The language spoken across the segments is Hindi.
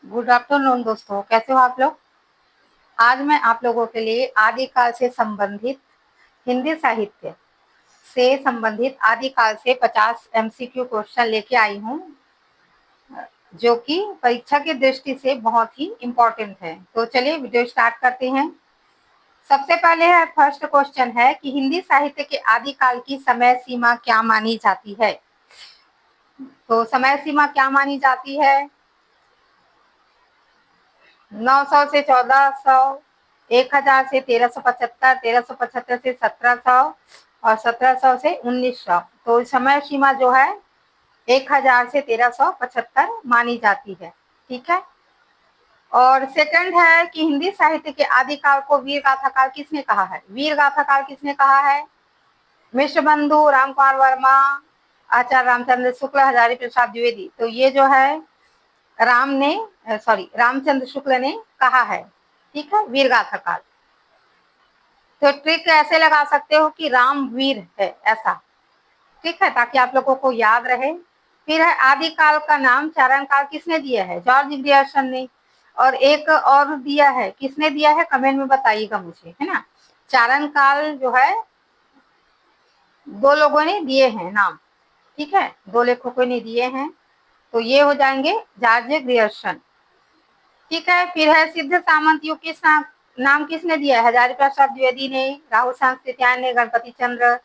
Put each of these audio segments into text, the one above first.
गुड आफ्टरनून दोस्तों, कैसे हो आप लोग। आज मैं आप लोगों के लिए आदिकाल से संबंधित हिंदी साहित्य से संबंधित आदिकाल से 50 एमसीक्यू क्वेश्चन लेके आई हूँ, जो कि परीक्षा की दृष्टि से बहुत ही इम्पोर्टेंट है। तो चलिए वीडियो स्टार्ट करते हैं। सबसे पहले है फर्स्ट क्वेश्चन है कि हिंदी साहित्य के आदिकाल की समय सीमा क्या मानी जाती है। तो समय सीमा क्या मानी जाती है? 900 से 1400, 1000 से 1375, 1375 से 1700 और 1700 से 1900। तो समय सीमा जो है 1000 से 1375 मानी जाती है। ठीक है। और सेकंड है कि हिंदी साहित्य के आदिकाल को वीर गाथा काल किसने कहा है? वीर गाथा काल किसने कहा है? मिश्र बंधु, रामकुमार वर्मा, आचार्य रामचंद्र शुक्ल, हजारी प्रसाद द्विवेदी। तो ये जो है रामचंद्र शुक्ल ने कहा है। ठीक है, वीर गाथा काल। तो ट्रिक ऐसे लगा सकते हो कि राम वीर है, ऐसा। ठीक है, ताकि आप लोगों को याद रहे। फिर है आदिकाल का नाम चारण काल किसने दिया है? जॉर्ज ग्रियर्सन ने। और एक और दिया है, किसने दिया है कमेंट में बताइएगा मुझे, है ना। चारण काल जो है दो लोगों ने दिए हैं नाम। ठीक है, दो लेखकों ने दिए हैं। तो ये हो जाएंगे जॉर्ज ग्रियर्सन। ठीक है। फिर है सिद्ध सामंत युग किस नाम किसने दिया है? हजारी प्रसाद द्विवेदी ने, राहुल सांस्कृत्यायन ने, गणपति चंद्र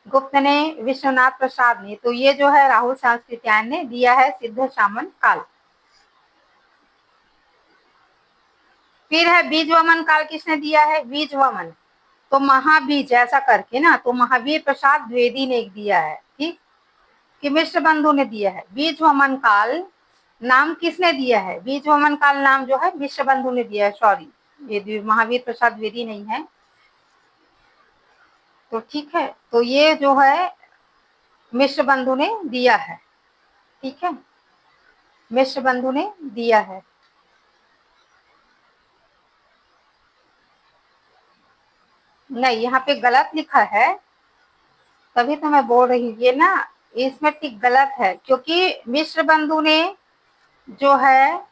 गुप्त ने, विश्वनाथ प्रसाद ने। तो ये जो है राहुल सांस्कृत्यायन ने दिया है सिद्ध सामंत काल। फिर है बीज वमन काल किसने दिया है? बीज वमन तो महाबीज ऐसा करके ना, तो महावीर प्रसाद द्विवेदी ने दिया है। ठीक, कि मिश्र बंधु ने दिया है। बीज वमन काल नाम किसने दिया है? बीज वमन काल नाम जो है मिश्र बंधु ने दिया है। सॉरी, ये महावीर प्रसाद द्विवेदी नहीं है। तो ठीक है, तो ये जो है मिश्र बंधु ने दिया है। ठीक है, मिश्र बंधु ने दिया है। नहीं, यहाँ पे गलत लिखा है, तभी तो मैं बोल रही हूँ ये ना, इसमें टिक गलत है, क्योंकि मिश्र बंधु ने जो है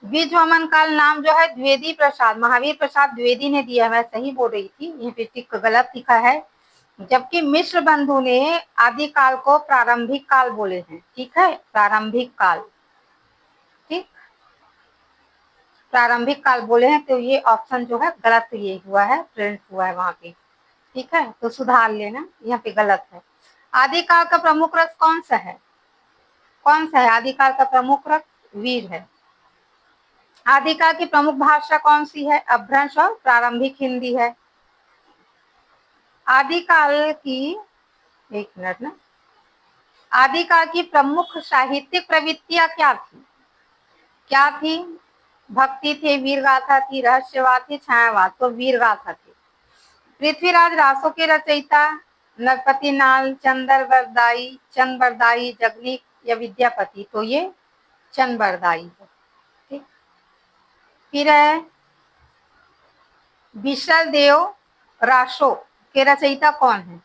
बीज वमन काल नाम जो है द्विवेदी प्रसाद, महावीर प्रसाद द्विवेदी ने दिया। मैं सही बोल रही थी, यहाँ पे टिक गलत लिखा है। जबकि मिश्र बंधु ने आदिकाल को प्रारंभिक काल बोले हैं। ठीक है, प्रारंभिक काल। ठीक, प्रारंभिक काल बोले हैं। तो ये ऑप्शन जो है गलत ये हुआ है, प्रिंट हुआ है वहां पे। ठीक है, तो सुधार लेना, यहाँ पे गलत है। आदिकाल का प्रमुख रस कौन सा है? कौन सा है आदिकाल का प्रमुख रस? वीर है। आदिकाल की प्रमुख भाषा कौन सी है? अपभ्रंश और प्रारंभिक हिंदी है। आदिकाल की, एक मिनट ना, आदिकाल की प्रमुख साहित्यिक प्रवृत्तियां क्या थी? क्या थी? भक्ति थी, वीर गाथा थी, रहस्यवाद थी, छायावाद। तो वीर गाथा थी। पृथ्वीराज रासो के रचयिता नरपति नाल, चंद बरदाई, जगनीक या विद्यापति। तो ये चंद बरदाई है। ठीक, फिर है विशल देव रासो के रचयिता कौन है?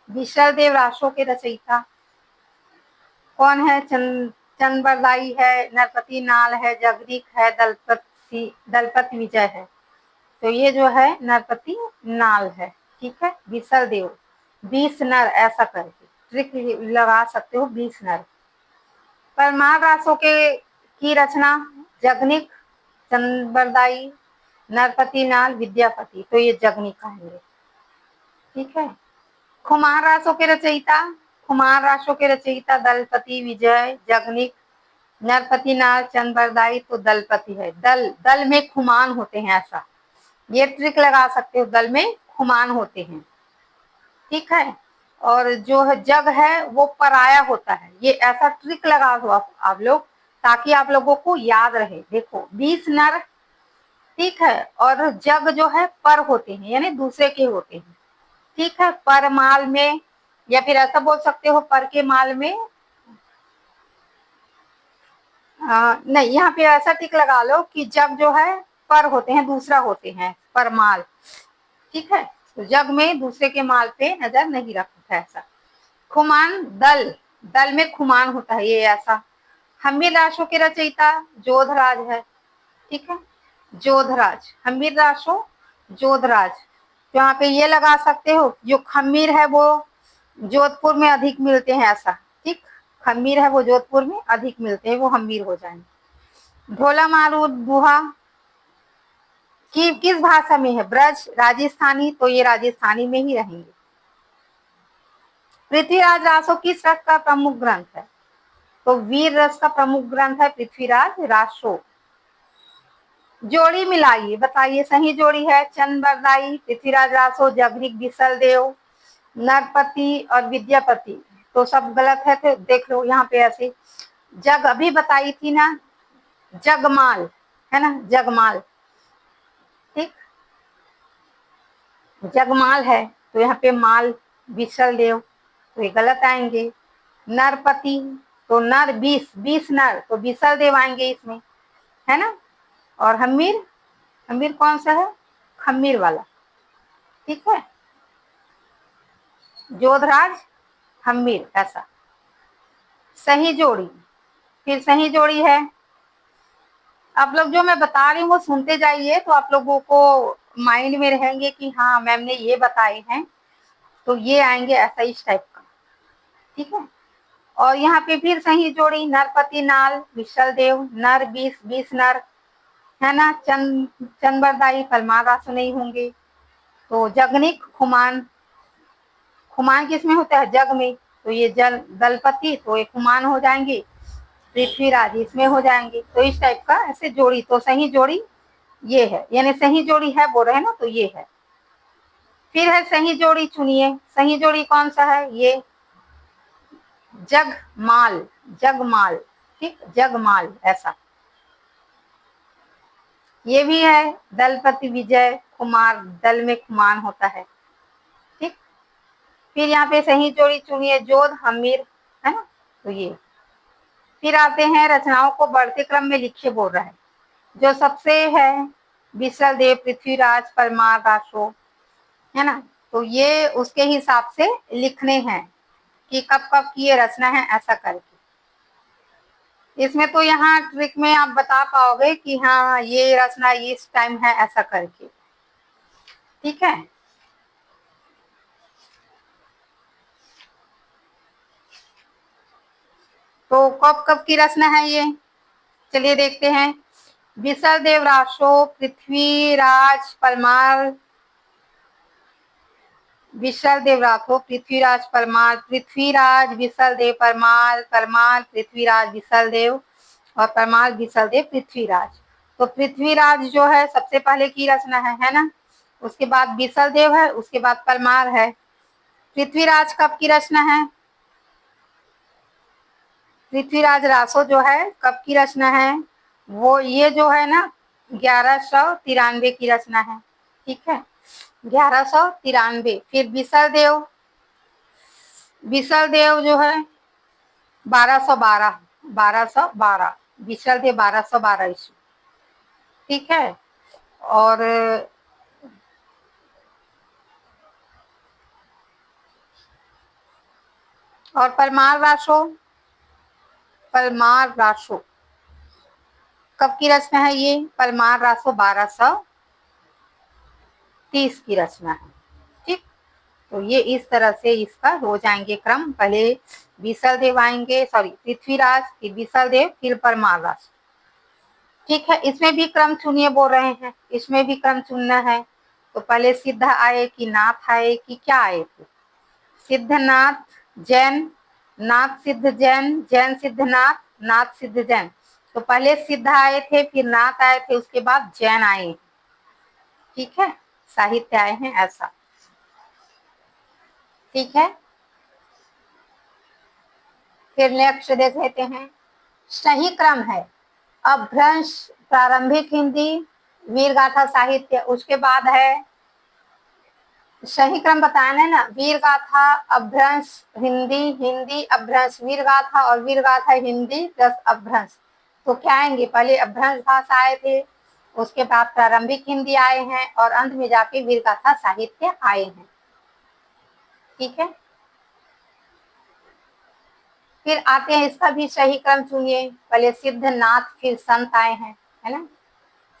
विशल देव रासो के रचयिता कौन है? चंद बरदाई है, नरपति नाल है, जगदीक है, दलपति विजय है। तो ये जो है नरपति नाल है। ठीक है, विशल देव, 20 नर ऐसा करके ट्रिक लगा सकते हो, 20 नर। परमार रासों के की रचना जगनिक, चंदबरदाई, नरपति नाल, विद्यापति। तो ये जगनिक आएंगे। ठीक है। खुमार रासों के रचयिता, खुमार रासों के रचयिता दलपति विजय, जगनिक, नरपति नाल, चंदबरदाई। तो दलपति है। दल, दल में खुमान होते हैं, ऐसा ये ट्रिक लगा सकते हो, दल में खुमान होते हैं। ठीक है। और जो है जग है वो पराया होता है, ये ऐसा ट्रिक लगा दो आप लोग, ताकि आप लोगों को याद रहे। देखो 20 नर, ठीक है, और जग जो है पर होते हैं, यानी दूसरे के होते हैं। ठीक है, पर माल में, या फिर ऐसा बोल सकते हो पर के माल में। नहीं, यहाँ पे ऐसा टिक लगा लो कि जग जो है पर होते हैं, दूसरा होते हैं, परमाल। ठीक है, तो जग में दूसरे के माल पे नजर नहीं रखता है, ऐसा। खुमान दल, दल में खुमान होता है, ये ऐसा। हम्मीर राशो के रचयिता जोधराज है, ठीक है, जोधराज, हम्मीर राशो जोधराज। तो यहाँ पे ये लगा सकते हो, जो खमीर है वो जोधपुर में अधिक मिलते हैं, ऐसा, ठीक, खमीर है वो जोधपुर में अधिक मिलते हैं, वो हमीर हो जाएंगे। ढोला मारू बुहा की किस भाषा में है? ब्रज, राजस्थानी, तो ये राजस्थानी में ही रहेंगे। पृथ्वीराज रासो किस रस का प्रमुख ग्रंथ है? तो वीर रस का प्रमुख ग्रंथ है पृथ्वीराज रासो। जोड़ी मिलाइए, बताइए सही जोड़ी है चंद्रबरदाई, पृथ्वीराज रासो, जगनिक बिसल देव, नरपति और विद्यापति। तो सब गलत है, तो देख लो यहाँ पे ऐसे। जग अभी बताई थी ना, जगमाल है ना, जगमाल, ठीक, जगमाल है, तो यहाँ पे माल बिसल देव, तो ये गलत आएंगे। नरपति, तो नर 20 नर, तो बिसल देव आएंगे इसमें, है ना। और हमीर, हमीर कौन सा है? खमीर वाला, ठीक है, जोधराज हमीर, ऐसा सही जोड़ी। फिर सही जोड़ी है, आप लोग जो मैं बता रही हूँ वो सुनते जाइए, तो आप लोगों को माइंड में रहेंगे कि हाँ मैम ने ये बताए हैं, तो ये आएंगे ऐसा इस टाइप का, ठीक है। और यहाँ पे फिर सही जोड़ी, नरपति नाल विशल देव, नर 20 नर, है ना। चंद्रबरदाई परमार रासो नहीं होंगे। तो जगनिक खुमान, खुमान किस में होता है? जग में, तो ये जल दलपति, तो ये खुमान हो जाएंगे। पृथ्वीराज इसमें हो जाएंगे, तो इस टाइप का ऐसे जोड़ी। तो सही जोड़ी ये है, यानी सही जोड़ी है बोल रहे हैं ना, तो ये है। फिर है सही जोड़ी, चुनिए सही जोड़ी कौन सा है? ये जगमाल, जगमाल, ठीक, जगमाल, ऐसा। ये भी है दलपति विजय कुमार, दल में कुमान होता है, ठीक। फिर यहाँ पे सही जोड़ी चुनिए, जोध हमीर, है ना, तो ये। फिर आते हैं रचनाओं को बढ़ते क्रम में लिखिए बोल रहा है। जो सबसे है विसल देव, पृथ्वीराज, परमार रासो, है ना, तो ये उसके हिसाब से लिखने हैं कि कब कब की ये रचना है, ऐसा करके। इसमें तो यहाँ ट्रिक में आप बता पाओगे कि हाँ ये रचना इस टाइम है, ऐसा करके, ठीक है। तो कब कब की रचना है ये, चलिए देखते हैं। विसल देव रासो, पृथ्वीराज परमार, विशल देव राठौर, पृथ्वीराज परमार, पृथ्वीराज विशल देव परमार, परमार पृथ्वीराज विशल देव, और परमार विशल देव पृथ्वीराज। तो पृथ्वीराज जो है सबसे पहले की रचना है ना, उसके बाद विशल देव है, उसके बाद परमार है। पृथ्वीराज कब की रचना है? पृथ्वीराज रासो जो है कब की रचना है? वो ये जो है ना 1193 की रचना है, ठीक है, 1193। फिर विशल देव, विशल देव जो है 1212, 1212, विशल देव 1212 ईस्वी, ठीक है। और परमार रासो, परमार रासो कब की रचना है? ये परमार रासो 1230 की रचना है, ठीक। तो ये इस तरह से इसका हो जाएंगे क्रम, पहले विशल देव आएंगे, सॉरी पृथ्वीराज, फिर विशल देव, फिर परमार रासो, ठीक है। इसमें भी क्रम चुनिए बोल रहे हैं, इसमें भी क्रम चुनना है। तो पहले सिद्ध आए कि नाथ आए कि क्या आए थे? सिद्धनाथ जैन, नाथ सिद्ध जैन, जैन सिद्धनाथ, नाथ सिद्ध जैन। तो पहले सिद्ध आए थे, फिर नाथ आए थे, उसके बाद जैन आए, ठीक है, साहित्य आए हैं, ऐसा, ठीक है। फिर नेक्स्ट देख लेते हैं। सही क्रम है अपभ्रंश, प्रारंभिक हिंदी, वीर गाथा साहित्य, उसके बाद है सही क्रम बताना है ना, वीर गाथा अपभ्रंश हिंदी, हिंदी अपभ्रंश वीर गाथा, और वीर गाथा हिंदी प्लस अपभ्रंश। तो क्या आएंगे? पहले अपभ्रंश भाषा आए थे, उसके बाद प्रारंभिक हिंदी आए हैं, और अंत में जाके वीर गाथा साहित्य आए हैं, ठीक है। फिर आते हैं, इसका भी सही क्रम चुनिए। पहले सिद्धनाथ फिर संत आए हैं, है ना,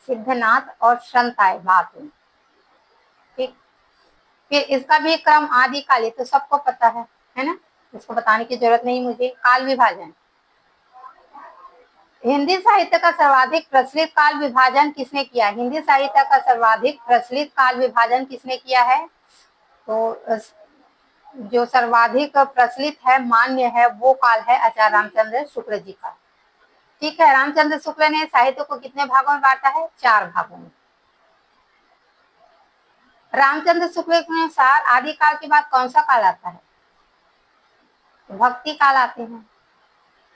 सिद्धनाथ और संत आए बाद में। ठीक, फिर इसका भी क्रम आदिकाल, तो सबको पता है ना, इसको बताने की जरूरत नहीं मुझे। काल विभाजन, हिंदी साहित्य का सर्वाधिक प्रचलित काल विभाजन किसने किया? हिंदी साहित्य का सर्वाधिक प्रचलित काल विभाजन किसने किया है? तो जो सर्वाधिक प्रचलित है, मान्य है, वो काल है आचार्य रामचंद्र शुक्ल जी का। ठीक है, रामचंद्र शुक्ल ने साहित्य को कितने भागों में बांटा है? 4 भागों में। रामचंद्र शुक्ल के अनुसार आदिकाल के बाद कौन सा काल आता है? भक्ति काल आते हैं।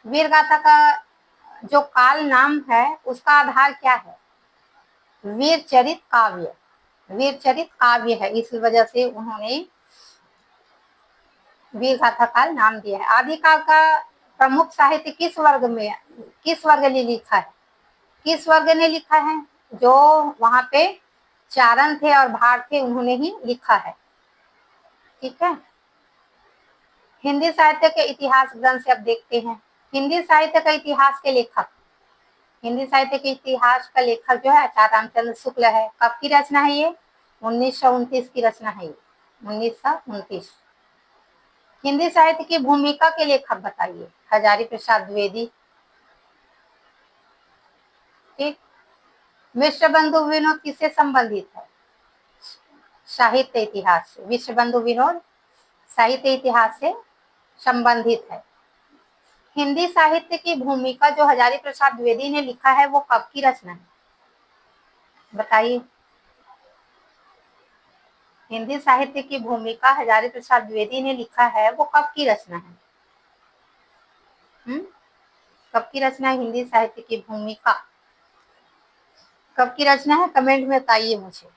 वीर गाथा का जो काल नाम है उसका आधार क्या है? वीर चरित काव्य, वीर चरित काव्य है, इस वजह से उन्होंने वीर गाथा काल नाम दिया है। आदिकाल का प्रमुख साहित्य किस वर्ग ने लिखा है? किस वर्ग ने लिखा है? जो वहां पे चारण थे और भाट थे, उन्होंने ही लिखा है। ठीक है, हिंदी साहित्य के इतिहास ग्रंथ से अब देखते हैं। हिंदी साहित्य का इतिहास के लेखक, हिंदी साहित्य के इतिहास का लेखक जो है आचार्य रामचंद्र शुक्ल है। कब की रचना है ये? 1929 की रचना है ये, 1929। हिंदी साहित्य की भूमिका के लेखक बताइए? हजारी प्रसाद द्विवेदी। ठीक, मिश्र बंधु विनोद किससे संबंधित है? साहित्य इतिहास से। विश्व बंधु विनोद साहित्य इतिहास से संबंधित है। हिंदी साहित्य की भूमिका जो हजारी प्रसाद द्विवेदी ने लिखा है, वो कब की रचना है? बताइए। हिंदी साहित्य की भूमिका हजारी प्रसाद द्विवेदी ने लिखा है, वो कब की रचना है? कब की रचना है हिंदी साहित्य की भूमिका? कब की रचना है? कमेंट में बताइए मुझे।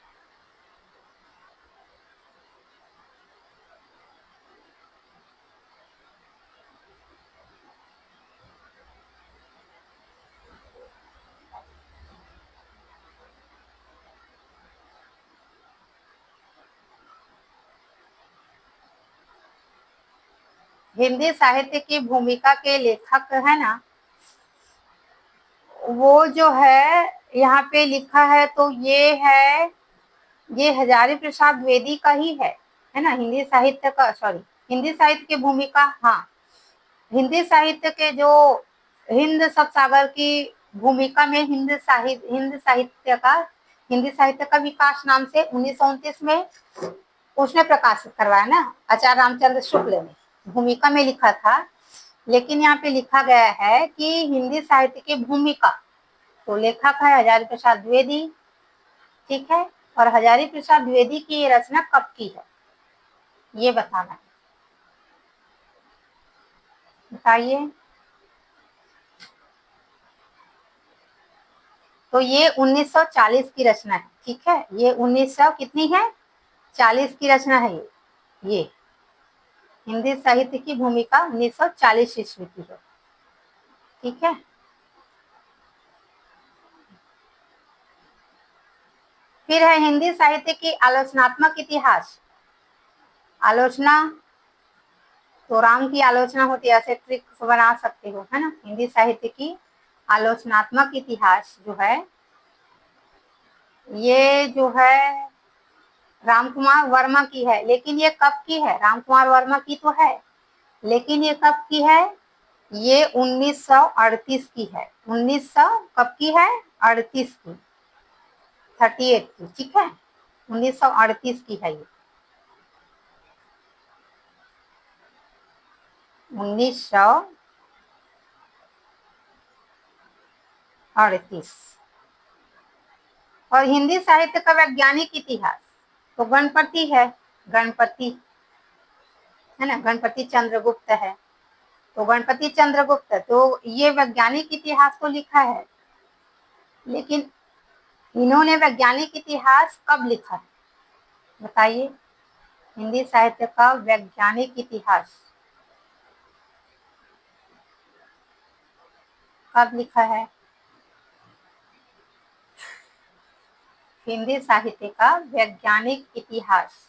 हिंदी साहित्य की भूमिका के लेखक है ना, वो जो है यहाँ पे लिखा है, तो ये हजारी प्रसाद द्विवेदी का ही है ना। हिंदी साहित्य का, सॉरी, हिंदी साहित्य की भूमिका, हाँ, हिंदी साहित्य के जो हिंद सप्तसागर की भूमिका में हिंदी साहित्य का विकास नाम से 1929 में उसने प्रकाशित करवाया ना, आचार्य रामचंद्र शुक्ल ने भूमिका में लिखा था। लेकिन यहाँ पे लिखा गया है कि हिंदी साहित्य की भूमिका, तो लेखक है हजारी प्रसाद द्विवेदी। ठीक है, और हजारी प्रसाद द्विवेदी की ये रचना कब की है, ये बताना है। बताइए। तो ये 1940 की रचना है। ठीक है, ये 1900 कितनी है? 40 की रचना है ये हिंदी साहित्य की भूमिका 1940 ईस्वी की है। ठीक है, फिर है हिंदी साहित्य की आलोचनात्मक इतिहास। आलोचना, तो राम की आलोचना होती है, ऐसे ट्रिक बना सकते हो, है ना। हिंदी साहित्य की आलोचनात्मक इतिहास जो है, ये जो है रामकुमार वर्मा की है। लेकिन ये कब की है? रामकुमार वर्मा की तो है, लेकिन ये कब की है? ये 1938 की है। 1900 कब की है? 38 की, 38 की। ठीक है, 1938 की है ये, 1938। और हिंदी साहित्य का वैज्ञानिक इतिहास, तो गणपति है, गणपति है ना, गणपति चंद्रगुप्त है। तो गणपति चंद्रगुप्त, तो ये वैज्ञानिक इतिहास को लिखा है। लेकिन इन्होंने वैज्ञानिक इतिहास कब लिखा है? बताइए। हिंदी साहित्य का वैज्ञानिक इतिहास कब लिखा है? हिंदी साहित्य का वैज्ञानिक इतिहास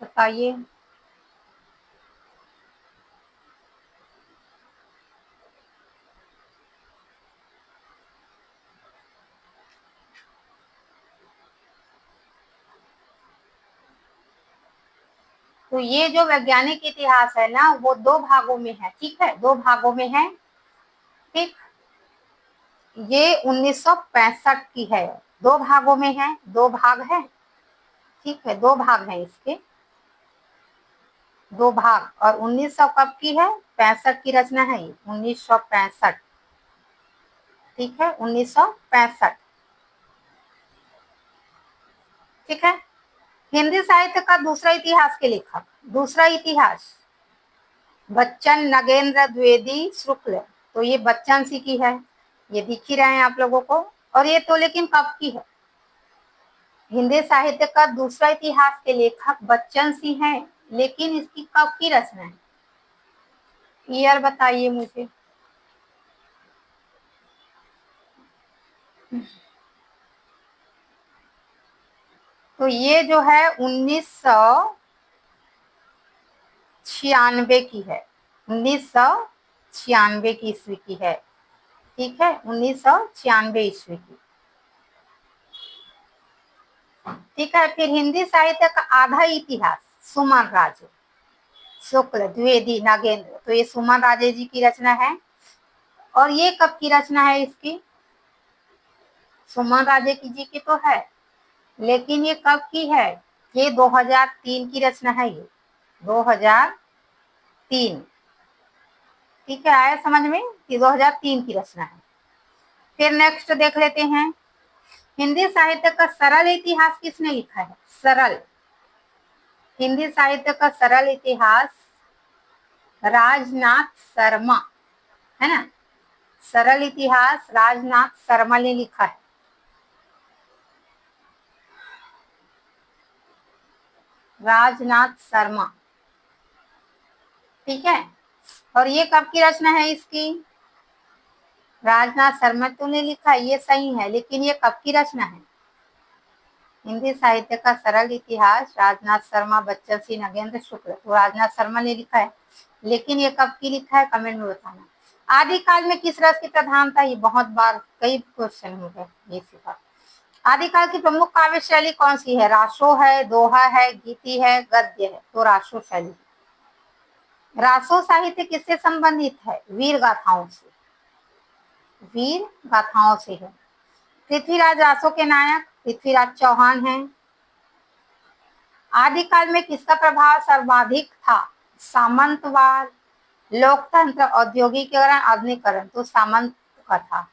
बताइए। तो ये जो वैज्ञानिक इतिहास है ना, वो 2 भागों में है, ठीक है, 2 भागों में है, ठीक। ये 1965 की है, 2 भागों में है, 2 भाग है, ठीक है, 2 भाग हैं इसके, 2 भाग। और 1900 कब की है? 65 की रचना है ये, 1965, ठीक है, 1965, ठीक है। हिंदी साहित्य का दूसरा इतिहास के लेखक, दूसरा इतिहास बच्चन नगेंद्र द्विवेदी शुक्ल। तो ये बच्चन सी की है, ये दिख ही रहे हैं आप लोगों को। और ये तो लेकिन कब की है? हिंदी साहित्य का दूसरा इतिहास के लेखक बच्चन सिंह हैं, लेकिन इसकी कब की रचना है? ईयर बताइए मुझे। तो ये जो है 1996 की है, 1996 की ईस्वी की है, ठीक है, 1996 ईस्वी की, ठीक है। फिर हिंदी साहित्य का आधा इतिहास सुमन राजे शुक्ल द्विवेदी नागेंद्र, तो ये सुमन राजे जी की रचना है। और ये कब की रचना है इसकी? सुमन राजे की जी की तो है, लेकिन ये कब की है? ये 2003 की रचना है, ये 2003, ठीक है, आया समझ में कि 2003 की रचना है। फिर नेक्स्ट देख लेते हैं, हिंदी साहित्य का सरल इतिहास किसने लिखा है? सरल, हिंदी साहित्य का सरल इतिहास राजनाथ शर्मा, है ना, सरल इतिहास राजनाथ शर्मा ने लिखा है। राजनाथ शर्मा, ठीक है। और ये कब की रचना है इसकी? राजनाथ शर्मा तो ने लिखा है, ये सही है, लेकिन ये कब की रचना है? हिंदी साहित्य का सरल इतिहास राजनाथ शर्मा बच्चन सिंह नगेंद्र शुक्ल, तो राजनाथ शर्मा ने लिखा है, लेकिन ये कब की लिखा है? कमेंट में बताना। आदिकाल में किस रस की प्रधानता? ये बहुत बार कई क्वेश्चन हो गए ये सिखा। आदिकाल की प्रमुख काव्य शैली कौन सी है? रासो है, दोहा है, गीति है, गद्य है, तो रासो शैली। रासो साहित्य किससे संबंधित है? वीर गाथाओं से, वीर गाथाओं से है। पृथ्वीराज रासो के नायक पृथ्वीराज चौहान हैं। आदिकाल में किसका प्रभाव सर्वाधिक था? सामंतवाद, लोकतंत्र, औद्योगिकीकरण, आधुनिकीकरण, तो सामंत का था।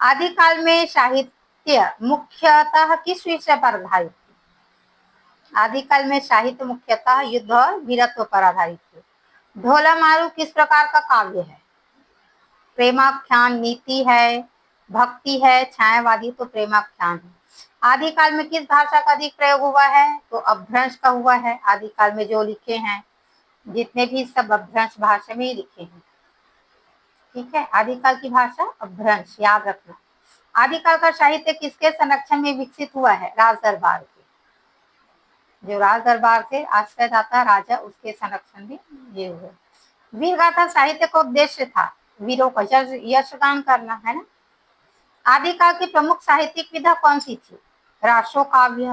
आदिकाल में साहित्य मुख्यतः किस विषय पर आधारित थी? आदिकाल में साहित्य मुख्यतः युद्ध और वीरत्व पर आधारित थे। ढोला मारू किस प्रकार का काव्य है? प्रेमाख्यान, नीति है, भक्ति है, छायावादी, तो प्रेमाख्यान है। आदिकाल में किस भाषा का अधिक प्रयोग हुआ है? तो अपभ्रंश का हुआ है। आदिकाल में जो लिखे हैं जितने भी सब अपभ्रंश भाषा में ही लिखे हैं, ठीक है। आदिकाल की भाषा अपभ्रंश, याद रखना। आदिकाल का साहित्य किसके संरक्षण में विकसित हुआ है? राज दरबार के, जो राज दरबार थे, आश्रयदाता राजा, उसके संरक्षण में ये हुए। वीर गाथा साहित्य का उद्देश्य था वीरों का यशगान करना, है ना। आदिकाल की प्रमुख साहित्यिक विधा कौन सी थी? रासो काव्य,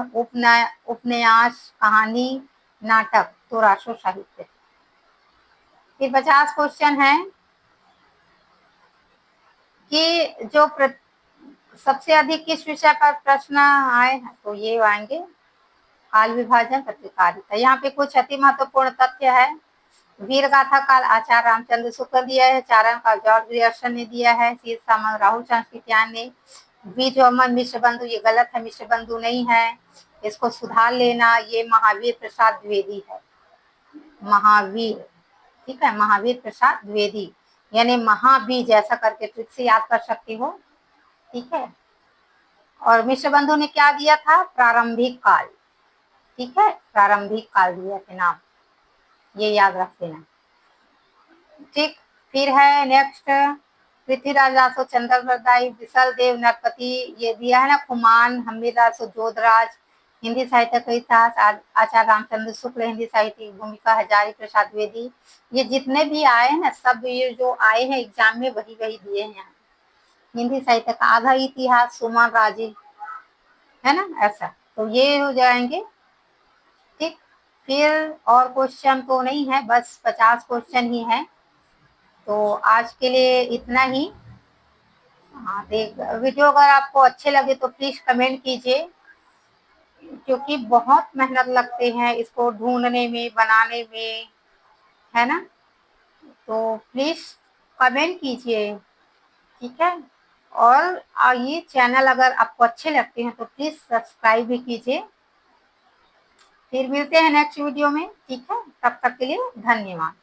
उपन्यास, कहानी, नाटक, तो रासो साहित्य। फिर 50 क्वेश्चन है कि जो सबसे अधिक किस विषय पर प्रश्न आए हैं, तो ये आएंगे काल विभाजन, पत्रकारिता। यहाँ पे कुछ अति महत्वपूर्ण तथ्य है। वीर गाथा काल आचार्य रामचंद्र शुक्ल दिया है, चारण काल जॉर्ज ग्रियर्सन ने दिया है, शीर्षामन राहुल चंद्रकित्यायन ने। बीज अमन मिश्र बंधु, ये गलत है, मिश्र बंधु नहीं है, इसको सुधार लेना। ये महावीर प्रसाद द्विवेदी है, महावीर, ठीक है, महावीर प्रसाद द्विवेदी, यानी महाबीज ऐसा करके ट्रिक से याद कर सकते हो, ठीक है। और मिश्र बंधु ने क्या दिया था? प्रारंभिक काल, ठीक है, प्रारंभिक काल दिया थे नाम, ये याद रख लेना, ठीक। फिर है नेक्स्ट, पृथ्वीराज रासो चंद्रवरदाई, विसल देव नरपति, ये दिया है ना, खुमान, हमीरदास जोधराज, हिंदी साहित्य का इतिहास, आचार्य रामचंद्र शुक्ल, हिंदी साहित्य की भूमिका, हजारी प्रसाद द्विवेदी। ये जितने भी आए हैं ना, सब ये जो आए हैं एग्जाम में वही दिए हैं। हिंदी साहित्य का आधा इतिहास सुमन राजे, है ना, ऐसा। तो ये हो जाएंगे, ठीक। फिर और क्वेश्चन तो नहीं है, बस 50 क्वेश्चन ही है। तो आज के लिए इतना ही। हाँ, देख वीडियो अगर आपको अच्छे लगे तो प्लीज कमेंट कीजिए, क्योंकि बहुत मेहनत लगते हैं इसको ढूंढने में, बनाने में, है ना। तो प्लीज कमेंट कीजिए, ठीक है। और ये चैनल अगर आपको अच्छे लगते हैं तो प्लीज सब्सक्राइब भी कीजिए। फिर मिलते हैं नेक्स्ट वीडियो में, ठीक है। तब तक के लिए धन्यवाद।